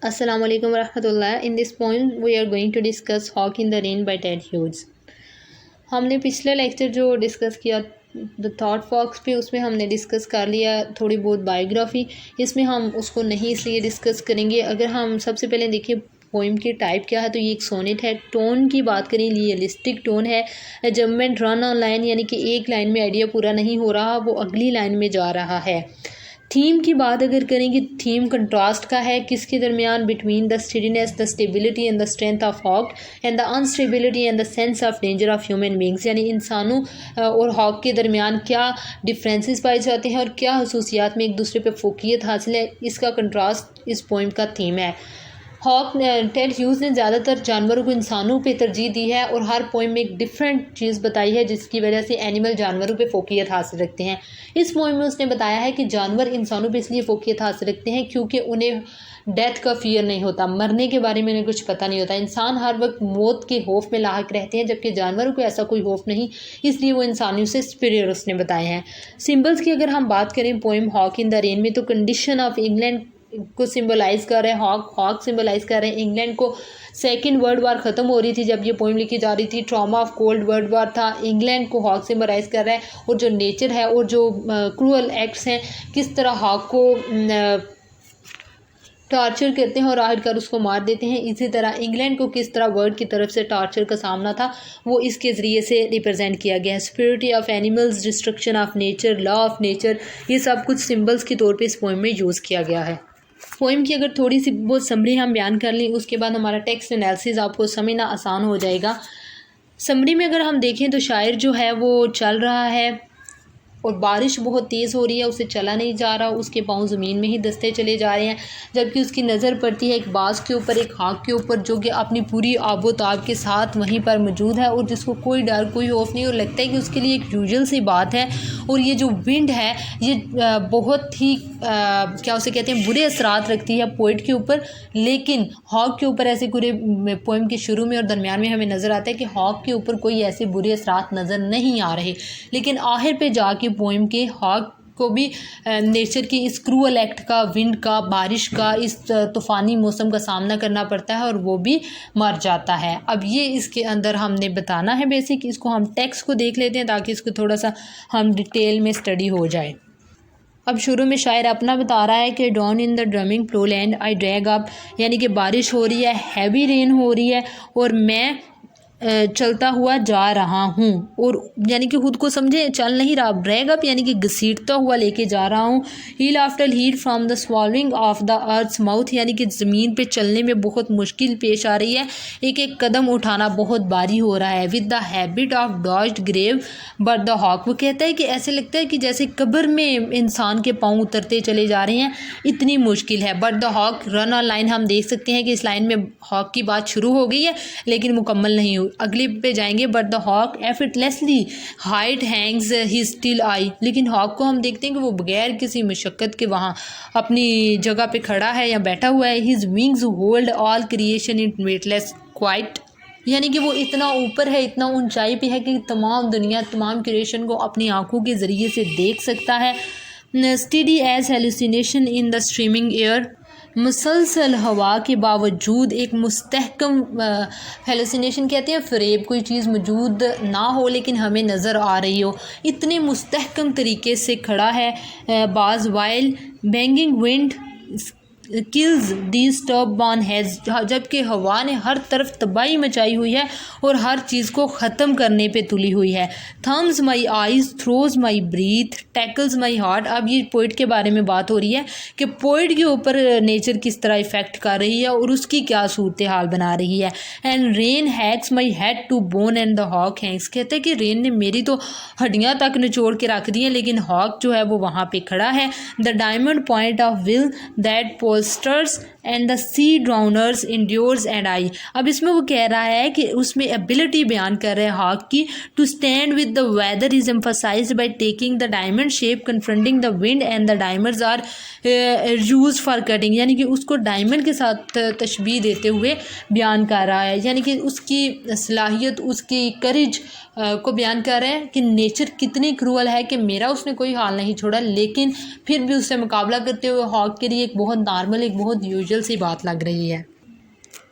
Assalamu alaikum warahmatullah. In this poem we are going to discuss Hawk in the Rain by Ted Hughes. हमने पिछले lecture जो discuss किया the thought fox पे, उसमें हमने discuss कर लिया थोड़ी बहुत बायोग्राफी। इसमें हम उसको नहीं इसलिए डिस्कस करेंगे। अगर हम सबसे पहले देखें पोइम की टाइप क्या है, तो ये एक सोनेट है। टोन की बात करें, रियलिस्टिक टोन है। जजमेंट रन ऑन लाइन, यानी कि एक लाइन में आइडिया पूरा नहीं हो रहा, वो अगली लाइन में जा रहा है। थीम की बात अगर करेंगे, थीम कंट्रास्ट का है, किसके दरमियान, between the steadiness, the stability and the strength of hawk and the unstability and the sense of danger of human beings. यानी इंसानों और हॉक के दरमियान क्या डिफरेंसेस पाए जाते हैं और क्या खसूसियात में एक दूसरे पे फोकियत हासिल है, इसका कंट्रास्ट इस पोइम का थीम है। हॉक टेड ह्यूज़ ने ज़्यादातर जानवरों को इंसानों पे तरजीह दी है और हर पोइम में एक डिफरेंट चीज़ बताई है, जिसकी वजह से एनिमल जानवरों पे फोकियत हासिल रखते हैं। इस पोइम में उसने बताया है कि जानवर इंसानों पे इसलिए फोकियत हासिल रखते हैं क्योंकि उन्हें डेथ का फियर नहीं होता, मरने के बारे में उन्हें कुछ पता नहीं होता। इंसान हर वक्त मौत के खौफ में लाहक रहते हैं, जबकि जानवरों को ऐसा कोई खौफ नहीं, इसलिए वो इंसानियों से सुपीरियर उसने बताए हैं। सिंबल्स की अगर हम बात करें poem hawk in the rain में, तो कंडीशन ऑफ इंग्लैंड को सिंबलाइज कर रहे हैं, हॉक सिंबलाइज कर रहे हैं इंग्लैंड को। सेकेंड वर्ल्ड वार ख़त्म हो रही थी जब ये पोइम लिखी जा रही थी, trauma of cold world war था। इंग्लैंड को हॉक सिंबलाइज कर रहा है, और जो नेचर है और जो क्रूअल एक्ट्स हैं, किस तरह हॉक को टॉर्चर करते हैं और आखिरकार उसको मार देते हैं। इसी तरह इंग्लैंड को किस तरह वर्ल्ड की तरफ से टॉर्चर का सामना था, वो इसके ज़रिए से रिप्रेजेंट किया गया है। Security of animals, destruction of nature, law of nature, ये सब कुछ सिंबल्स के तौर पे इस पोइम में यूज़ किया गया है। पोइम की अगर थोड़ी सी बहुत समरी हम बयान कर लें, उसके बाद हमारा टेक्स्ट एनालिसिस आपको समझना आसान हो जाएगा। समरी में अगर हम देखें तो शायर जो है वो चल रहा है और बारिश बहुत तेज़ हो रही है, उसे चला नहीं जा रहा, उसके पाँव ज़मीन में ही दसते चले जा रहे हैं, जबकि उसकी नज़र पड़ती है एक बाज़ के ऊपर, एक हॉक के ऊपर, जो कि अपनी पूरी आबोताब के साथ वहीं पर मौजूद है और जिसको कोई डर कोई खौफ नहीं, और लगता है कि उसके लिए एक यूजुअल सी बात है। और ये जो विंड है ये बहुत ही क्या उसे कहते हैं, बुरे असरात रखती है पोइट के ऊपर, लेकिन हॉक के ऊपर ऐसे पूरे पोइम के शुरू में और दरमियान में हमें नज़र आता है कि हॉक के ऊपर कोई ऐसे बुरे असरात नज़र नहीं आ रहे, लेकिन आखिर पे जाके पोइम के हॉक को भी नेचर की इस क्रूअल एक्ट का, विंड का, बारिश का, इस तूफ़ानी मौसम का सामना करना पड़ता है और वो भी मर जाता है। अब ये इसके अंदर हमने बताना है बेसिक, इसको हम टेक्स्ट को देख लेते हैं ताकि इसको थोड़ा सा हम डिटेल में स्टडी हो जाए। अब शुरू में शायर अपना बता रहा है कि dawn in the drumming plough land I drag up, यानी कि बारिश हो रही है, हैवी रेन हो रही है और मैं चलता हुआ जा रहा हूँ, और यानी कि खुद को समझे चल नहीं रहा, ड्रैग अप यानी कि घसीटता हुआ लेके जा रहा हूँ। Heel after heel from the swallowing of the earth's mouth, यानी कि ज़मीन पे चलने में बहुत मुश्किल पेश आ रही है, एक एक कदम उठाना बहुत भारी हो रहा है। With the habit of dodged grave but the hawk, वो कहता है कि ऐसे लगता है कि जैसे कब्र में इंसान के पाँव उतरते चले जा रहे हैं, इतनी मुश्किल है। But the hawk run on line, हम देख सकते हैं कि इस लाइन में हॉक की बात शुरू हो गई है लेकिन मुकम्मल नहीं हुई, अगले पे जाएंगे। But the hawk effortlessly height hangs he still eye, लेकिन हॉक को हम देखते हैं कि वो बगैर किसी मशक्क़त के वहाँ अपनी जगह पे खड़ा है या बैठा हुआ है। His wings hold all creation इन वेटलेस क्वाइट, यानी कि वो इतना ऊपर है, इतना ऊंचाई पे है कि तमाम दुनिया, तमाम क्रिएशन को अपनी आंखों के ज़रिए से देख सकता है। Study as hallucination in the streaming air, मुसलसल हवा के बावजूद एक मुस्तहकम, हेलुसिनेशन कहते हैं फ़रेब, कोई चीज़ मौजूद ना हो लेकिन हमें नज़र आ रही हो, इतने मुस्तहकम तरीके से खड़ा है। बाज़ while banging wind kills disturb bone has, जबकि हवा ने हर तरफ तबाही मचाई हुई है और हर चीज़ को ख़त्म करने पे तुली हुई है। Thumbs my eyes throws my breath tackles my heart, अब ये पोइट के बारे में बात हो रही है कि पोइट के ऊपर नेचर किस तरह इफ़ेक्ट कर रही है और उसकी क्या सूरत हाल बना रही है। And rain hacks my head to bone and the hawk hangs, कहते हैं कि रेन ने मेरी तो हड्डियाँ तक निचोड़ के रख दी हैं, लेकिन हॉक जो है वो वहाँ पे खड़ा है। The diamond point of will that posters and the sea drowners endures and I, अब इसमें वो कह रहा है कि उसमें एबिलिटी बयान कर रहे हैं हॉक की। To stand with the weather is emphasized by taking the diamond shape confronting the wind and the diamonds are use for cutting, यानी कि उसको डायमंड के साथ तशबीह देते हुए बयान कर रहा है, यानी कि उसकी सलाहियत, उसकी करेज को बयान कर रहे हैं कि नेचर कितनी क्रूअल है कि मेरा उसने कोई हाल नहीं छोड़ा, लेकिन फिर भी उससे मुकाबला करते हुए हॉक के लिए एक बहुत नॉर्मल नॉर्मल एक बहुत यूजुअल सी बात लग रही है।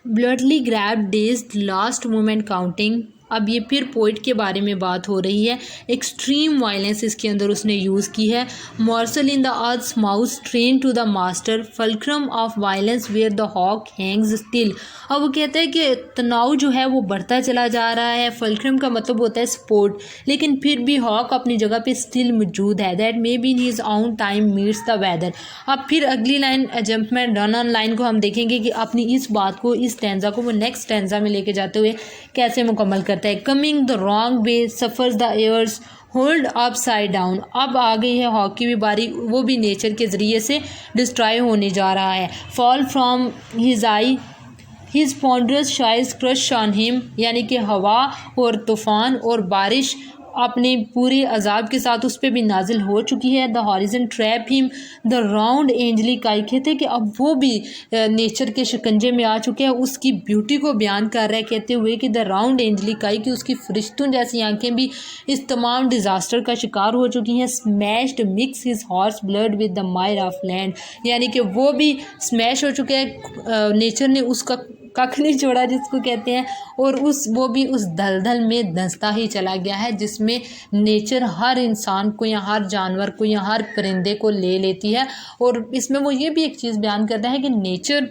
Bloodily grab dazed last moment counting. अब ये फिर पोइट के बारे में बात हो रही है। एक्सट्रीम वायलेंस इसके अंदर उसने यूज़ की है। Morsel in the earth's mouth train to the master fulcrum of violence where the hawk hangs still. अब वो कहता है कि तनाव जो है वो बढ़ता चला जा रहा है। फल्क्रम का मतलब होता है स्पोर्ट, लेकिन फिर भी हॉक अपनी जगह पे स्टिल मौजूद है। That may be in his own time meets the weather. अब फिर अगली लाइन जंपमैन रन ऑन लाइन को हम देखेंगे कि अपनी इस बात को, इस स्टैंजा को वो नेक्स्ट स्टैंजा में लेके जाते हुए कैसे मुकम्मल करता है। Coming the wrong way suffers the air's hold upside down. अब आ गई है हॉक की भी बारी, वो भी नेचर के ज़रिए से डिस्ट्रॉय होने जा रहा है। Fall from his eye his ponderous size crush on him, यानी कि हवा और तूफ़ान और बारिश अपने पूरे अजाब के साथ उस पर भी नाजिल हो चुकी है। The horizon trap him the round angly sky. कहते हैं कि अब वो भी नेचर के शिकंजे में आ चुके हैं। उसकी ब्यूटी को बयान कर रहा है कहते हुए कि द राउंड एंजली काई, कि उसकी फरिश्तों जैसी आंखें भी इस तमाम डिज़ास्टर का शिकार हो चुकी हैं। Smashed mix his horse blood with the Mayar of land, यानी कि वो भी स्मैश हो चुके हैं। नेचर ने उसका कख नहीं छोड़ा जिसको कहते हैं, और वो भी उस दलदल में धंसता ही चला गया है जिसमें नेचर हर इंसान को या हर जानवर को या हर परिंदे को ले लेती है। और इसमें वो ये भी एक चीज़ बयान करता है कि नेचर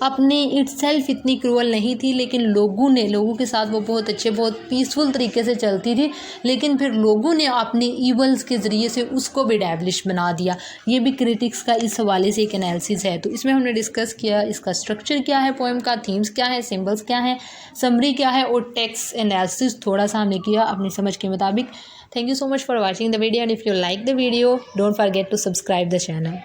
अपने इटसेल्फ इतनी क्रूअल नहीं थी, लेकिन लोगों के साथ वो बहुत अच्छे, बहुत पीसफुल तरीके से चलती थी, लेकिन फिर लोगों ने अपने ईवल्स के ज़रिए से उसको भी डेवलिश बना दिया। ये भी क्रिटिक्स का इस हवाले से एक एनालिसिस है। तो इसमें हमने डिस्कस किया इसका स्ट्रक्चर क्या है, पोएम का थीम्स क्या है, सिम्बल्स क्या है, समरी क्या है, और टेक्स्ट एनालिसिस थोड़ा सा हमने किया अपनी समझ के मुताबिक। Thank you so much for watching the video, and if you like the video don't forget to subscribe the channel.